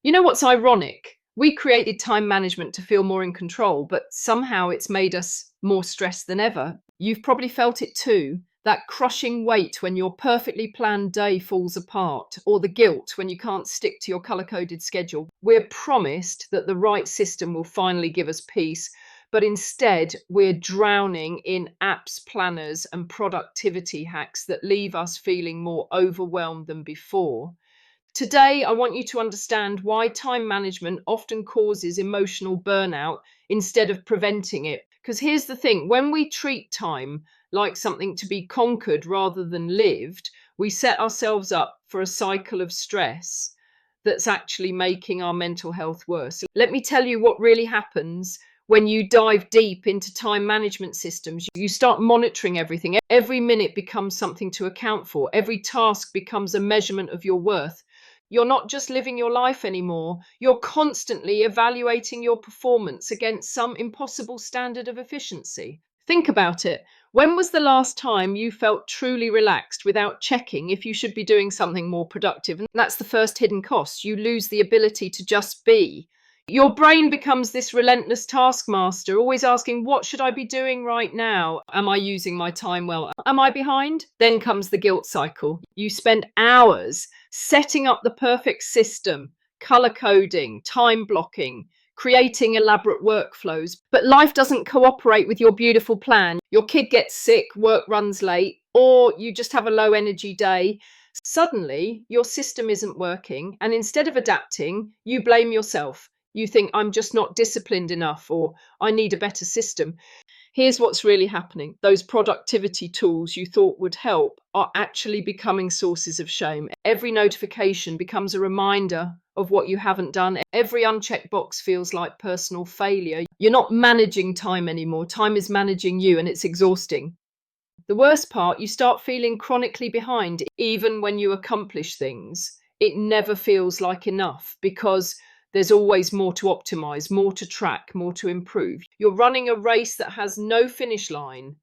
You know what's ironic? We created time management to feel more in control, but somehow it's made us more stressed than ever. You've probably felt it too. That crushing weight when your perfectly planned day falls apart, or the guilt when you can't stick to your color coded schedule. We're promised that the right system will finally give us peace, but instead we're drowning in apps, planners, and productivity hacks that leave us feeling more overwhelmed than before. Today, I want you to understand why time management often causes emotional burnout instead of preventing it. Because here's the thing, when we treat time like something to be conquered rather than lived, we set ourselves up for a cycle of stress that's actually making our mental health worse. Let me tell you what really happens when you dive deep into time management systems. You start monitoring everything. Every minute becomes something to account for. Every task becomes a measurement of your worth. You're not just living your life anymore. You're constantly evaluating your performance against some impossible standard of efficiency. Think about it. When was the last time you felt truly relaxed without checking if you should be doing something more productive? And that's the first hidden cost. You lose the ability to just be. Your brain becomes this relentless taskmaster, always asking, what should I be doing right now? Am I using my time well? Am I behind? Then comes the guilt cycle. You spend hours setting up the perfect system, color coding, time blocking, creating elaborate workflows. But life doesn't cooperate with your beautiful plan. Your kid gets sick, work runs late, or you just have a low energy day. Suddenly, your system isn't working, and instead of adapting, you blame yourself. You think, I'm just not disciplined enough, or I need a better system. Here's what's really happening. Those productivity tools you thought would help are actually becoming sources of shame. Every notification becomes a reminder of what you haven't done. Every unchecked box feels like personal failure. You're not managing time anymore. Time is managing you, and it's exhausting. The worst part, you start feeling chronically behind. Even when you accomplish things, it never feels like enough because there's always more to optimize, more to track, more to improve. You're running a race that has no finish line,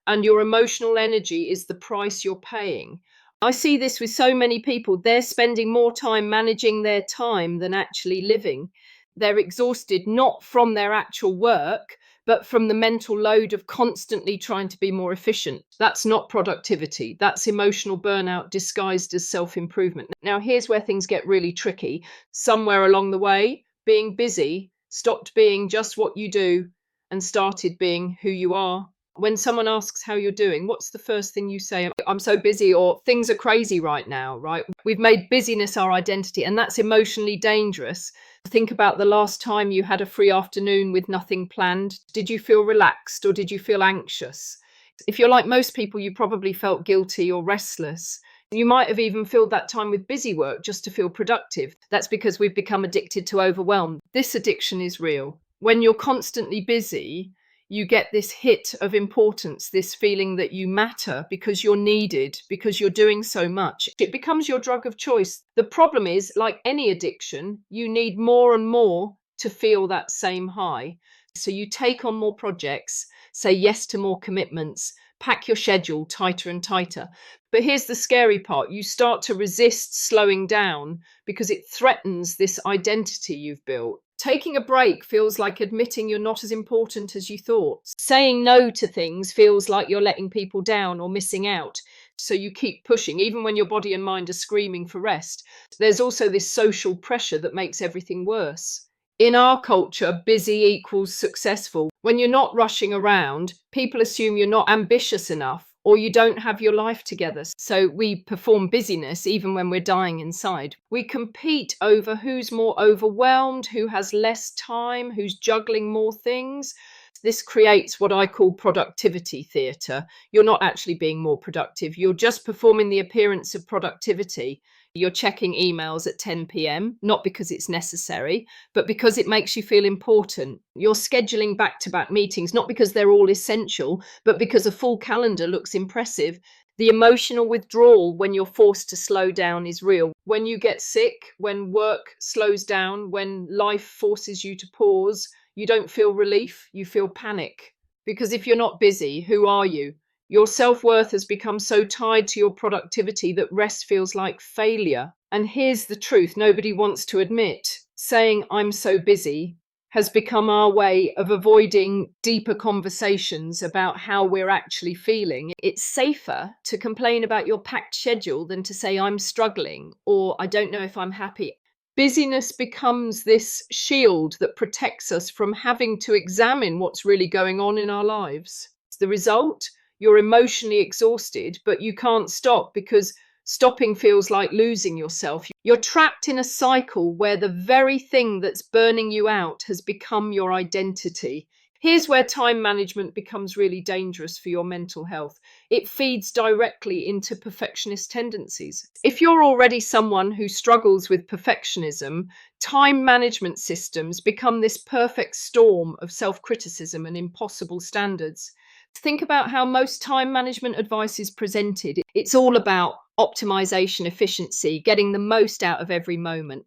and your emotional energy is the price you're paying. I see this with so many people. They're spending more time managing their time than actually living. They're exhausted not from their actual work, but from the mental load of constantly trying to be more efficient. That's not productivity. That's emotional burnout disguised as self-improvement. Now, here's where things get really tricky. Somewhere along the way, being busy stopped being just what you do and started being who you are. When someone asks how you're doing, what's the first thing you say? I'm so busy, or things are crazy right now, right? We've made busyness our identity, and that's emotionally dangerous. Think about the last time you had a free afternoon with nothing planned. Did you feel relaxed or did you feel anxious? If you're like most people, you probably felt guilty or restless. You might have even filled that time with busy work just to feel productive. That's because we've become addicted to overwhelm. This addiction is real. When you're constantly busy, you get this hit of importance, this feeling that you matter because you're needed, because you're doing so much. It becomes your drug of choice. The problem is, like any addiction, you need more and more to feel that same high. So you take on more projects, say yes to more commitments, pack your schedule tighter and tighter. But here's the scary part. You start to resist slowing down because it threatens this identity you've built. Taking a break feels like admitting you're not as important as you thought. Saying no to things feels like you're letting people down or missing out. So you keep pushing, even when your body and mind are screaming for rest. There's also this social pressure that makes everything worse. In our culture, busy equals successful. When you're not rushing around, people assume you're not ambitious enough or you don't have your life together. So we perform busyness even when we're dying inside. We compete over who's more overwhelmed, who has less time, who's juggling more things. This creates what I call productivity theatre. You're not actually being more productive. You're just performing the appearance of productivity. You're checking emails at 10 p.m., not because it's necessary, but because it makes you feel important. You're scheduling back-to-back meetings, not because they're all essential, but because a full calendar looks impressive. The emotional withdrawal when you're forced to slow down is real. When you get sick, when work slows down, when life forces you to pause, you don't feel relief, you feel panic. Because if you're not busy, who are you? Your self-worth has become so tied to your productivity that rest feels like failure. And here's the truth nobody wants to admit. saying "I'm so busy" has become our way of avoiding deeper conversations about how we're actually feeling. It's safer to complain about your packed schedule than to say "I'm struggling" or "I don't know if I'm happy." Busyness becomes this shield that protects us from having to examine what's really going on in our lives. The result, you're emotionally exhausted, but you can't stop because stopping feels like losing yourself. You're trapped in a cycle where the very thing that's burning you out has become your identity. Here's where time management becomes really dangerous for your mental health. It feeds directly into perfectionist tendencies. If you're already someone who struggles with perfectionism, time management systems become this perfect storm of self-criticism and impossible standards. Think about how most time management advice is presented. It's all about optimization, efficiency, getting the most out of every moment.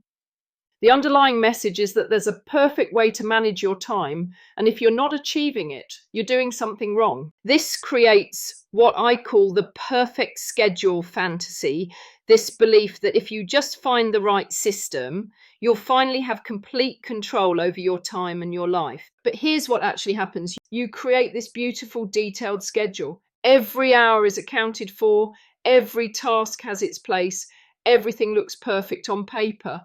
The underlying message is that there's a perfect way to manage your time, and if you're not achieving it, you're doing something wrong. This creates what I call the perfect schedule fantasy, this belief that if you just find the right system, you'll finally have complete control over your time and your life. But here's what actually happens. You create this beautiful, detailed schedule. Every hour is accounted for, every task has its place, everything looks perfect on paper.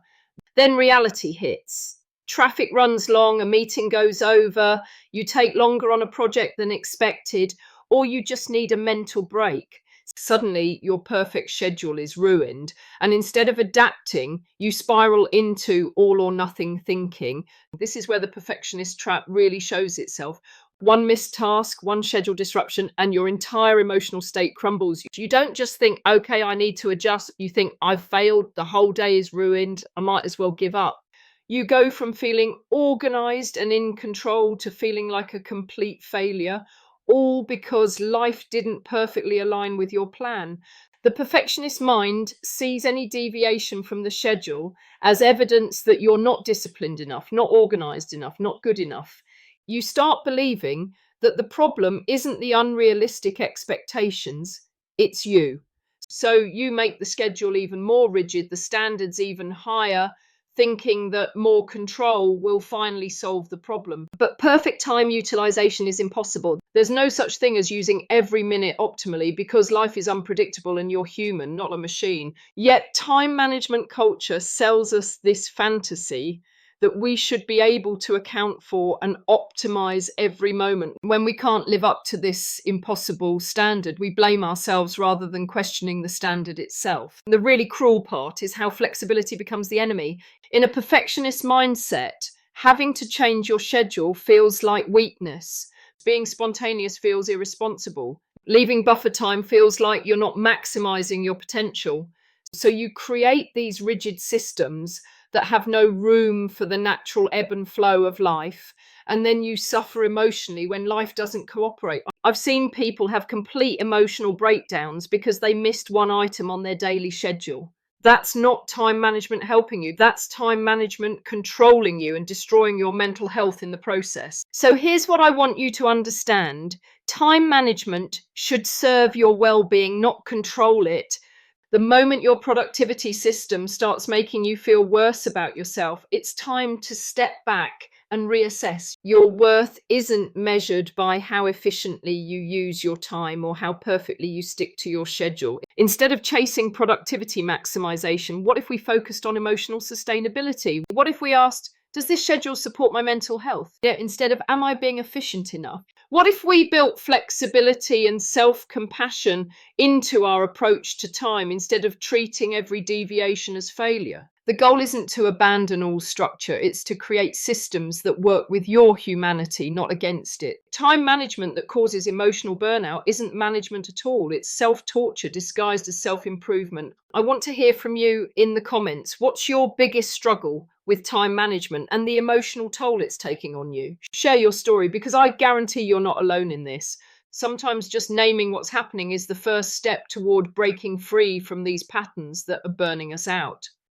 Then reality hits. Traffic runs long, a meeting goes over, you take longer on a project than expected, or you just need a mental break. Suddenly, your perfect schedule is ruined, and instead of adapting, you spiral into all or nothing thinking. This is where the perfectionist trap really shows itself. One missed task, one schedule disruption, and your entire emotional state crumbles. You don't just think, okay, I need to adjust. You think, I've failed, the whole day is ruined, I might as well give up. You go from feeling organized and in control to feeling like a complete failure, all because life didn't perfectly align with your plan. The perfectionist mind sees any deviation from the schedule as evidence that you're not disciplined enough, not organized enough, not good enough. You start believing that the problem isn't the unrealistic expectations, it's you. So you make the schedule even more rigid, the standards even higher, thinking that more control will finally solve the problem. But perfect time utilization is impossible. There's no such thing as using every minute optimally because life is unpredictable and you're human, not a machine. Yet time management culture sells us this fantasy that we should be able to account for and optimize every moment. When we can't live up to this impossible standard, we blame ourselves rather than questioning the standard itself. The really cruel part is how flexibility becomes the enemy. In a perfectionist mindset, having to change your schedule feels like weakness. Being spontaneous feels irresponsible. Leaving buffer time feels like you're not maximizing your potential. So you create these rigid systems that have no room for the natural ebb and flow of life. And then you suffer emotionally when life doesn't cooperate. I've seen people have complete emotional breakdowns because they missed one item on their daily schedule. That's not time management helping you. That's time management controlling you and destroying your mental health in the process. So here's what I want you to understand. Time management should serve your well-being, not control it. The moment your productivity system starts making you feel worse about yourself, it's time to step back and reassess. Your worth isn't measured by how efficiently you use your time or how perfectly you stick to your schedule. Instead of chasing productivity maximization, what if we focused on emotional sustainability? What if we asked, does this schedule support my mental health? Instead of, am I being efficient enough? What if we built flexibility and self-compassion into our approach to time instead of treating every deviation as failure? The goal isn't to abandon all structure, it's to create systems that work with your humanity, not against it. Time management that causes emotional burnout isn't management at all, it's self-torture disguised as self-improvement. I want to hear from you in the comments. What's your biggest struggle with time management and the emotional toll it's taking on you? Share your story because I guarantee you're not alone in this. Sometimes just naming what's happening is the first step toward breaking free from these patterns that are burning us out.